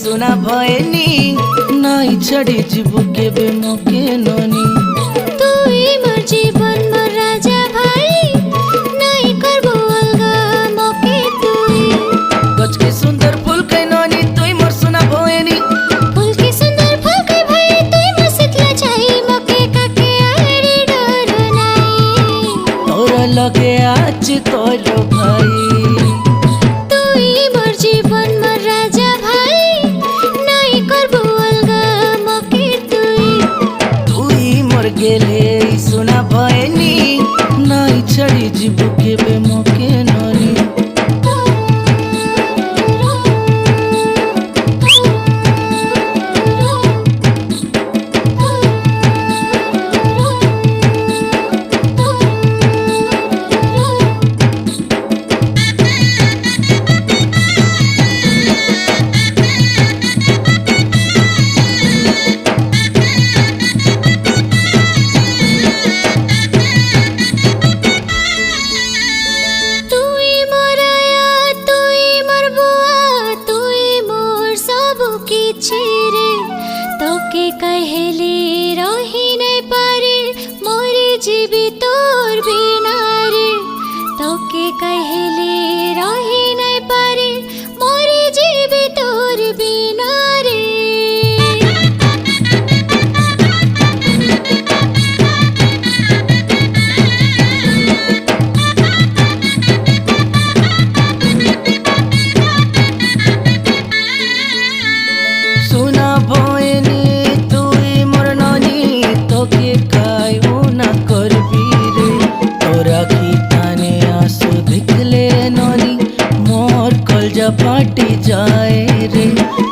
सुना भयनी नाई छड़ी जीव केबे मोके ननी तुई मोर जीवन मोर राजा भाई नाई करबो अलगा मोके तुई गछ के सुंदर फूल के ननी तुई मोर सुना भयनी फूल के सुंदर फूल के भाई तुई मोर शीतला छाई मोके काके आरे डर नाई तोर लगे आज तोर भाई गेले सुना भयनी नाई छड़ी जीव केबे मोके ननी तोके कहेले रही नहीं पारे मोरे जीवी तोर बिना रे तोके कहेले रही नहीं पारे मोरे जीवी तोर बिना रे सुना भयनी फाटी जाए रे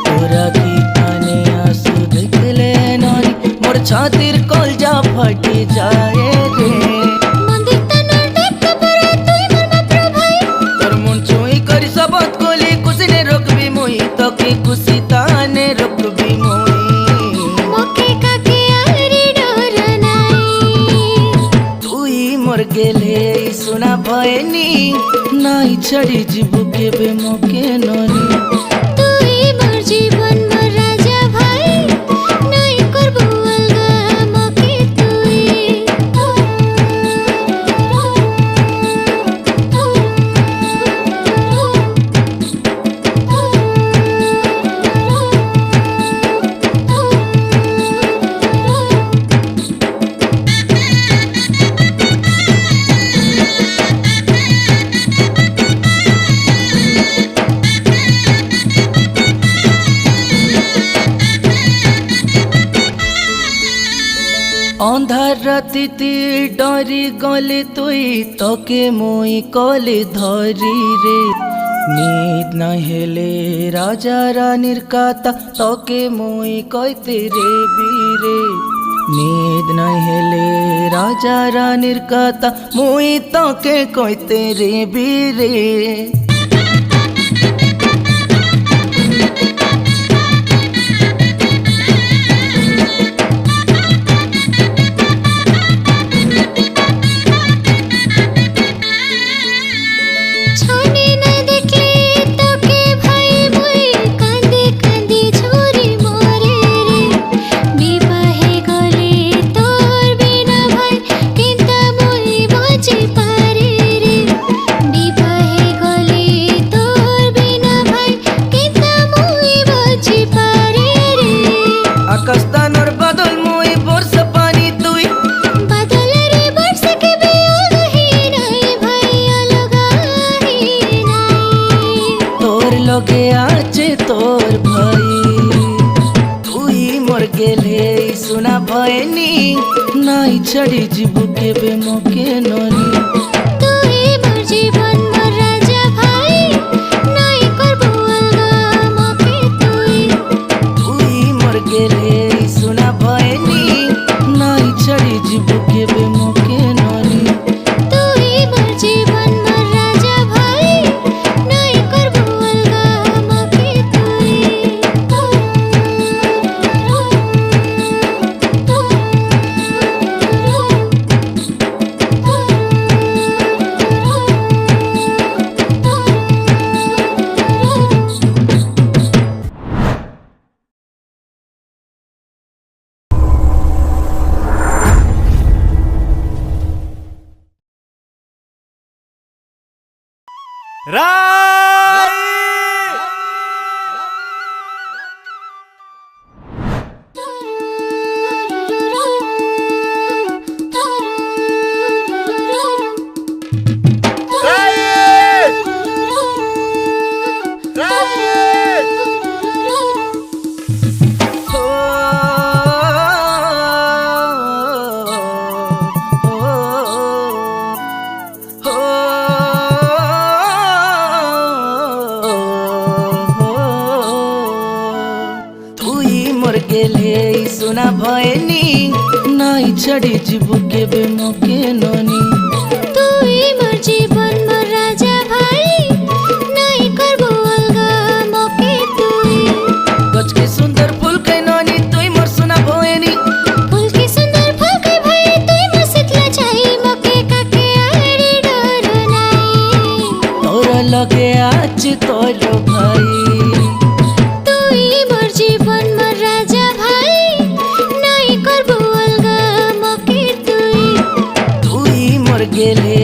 तोरा की काने आंसू देखले ननी मोर छातिर कलजा फाटी जाए रे मंदिर तनर देख परे तुई मोर मात्र भाई तोर मन छुई करी सबत कोली खुशी ने रोकबी मोई तके खुशी ताने रोकबी मोई मोके काके आरे डर नाई तुई मोर गेले सुना भयनी नाई छड़ी जीव केबे मोके ननी तुई मोर जीवन मोर राजा भाई नाई करबो अलगा मोके तुई अंधार रातिती डरी गले तुई तके मोई कले धरी रे नींद न हेले राजा रानीर काता तके मोई कहते रे बीरे नींद न हेले राजा रानीर काता मोई तके कहते रे बीरे पारे रे विवाहे गले छाड़ी जीवु केबे मोके ननी তুই মোর জীবন মোর রাজা ভাই নাই করবো আলগা মোকে তুই তুই মোর গেলে শোনা ভয়নি নাই ছাড়ি জীবু কেবে মোকে ননি তুই মোর জীবন মোর রাজা ভাই নাই করবো আলগা মোকে তুই ও তুই মোর গেলে শোনা ভয়নি নাই ছাড়ি জীবু কেবে মোকে ননি তুই মোর জীবন মোর রাজা ভাই নাই করবো আলগা মোকে তুই গছ के सुंदर फूल के ननी তুই মোর শোনা ভয়নি ফুল কি সুন্দর ফুল কে ভাই তুই মোর শীতলা চাই মোকে কাকে আরে ডর নাই তোর লগে আছে তোর ভাই তুই মোর জীবন মোর রাজা ভাই নাই করবো আলগা মোকে তুই তুই মোর গেলে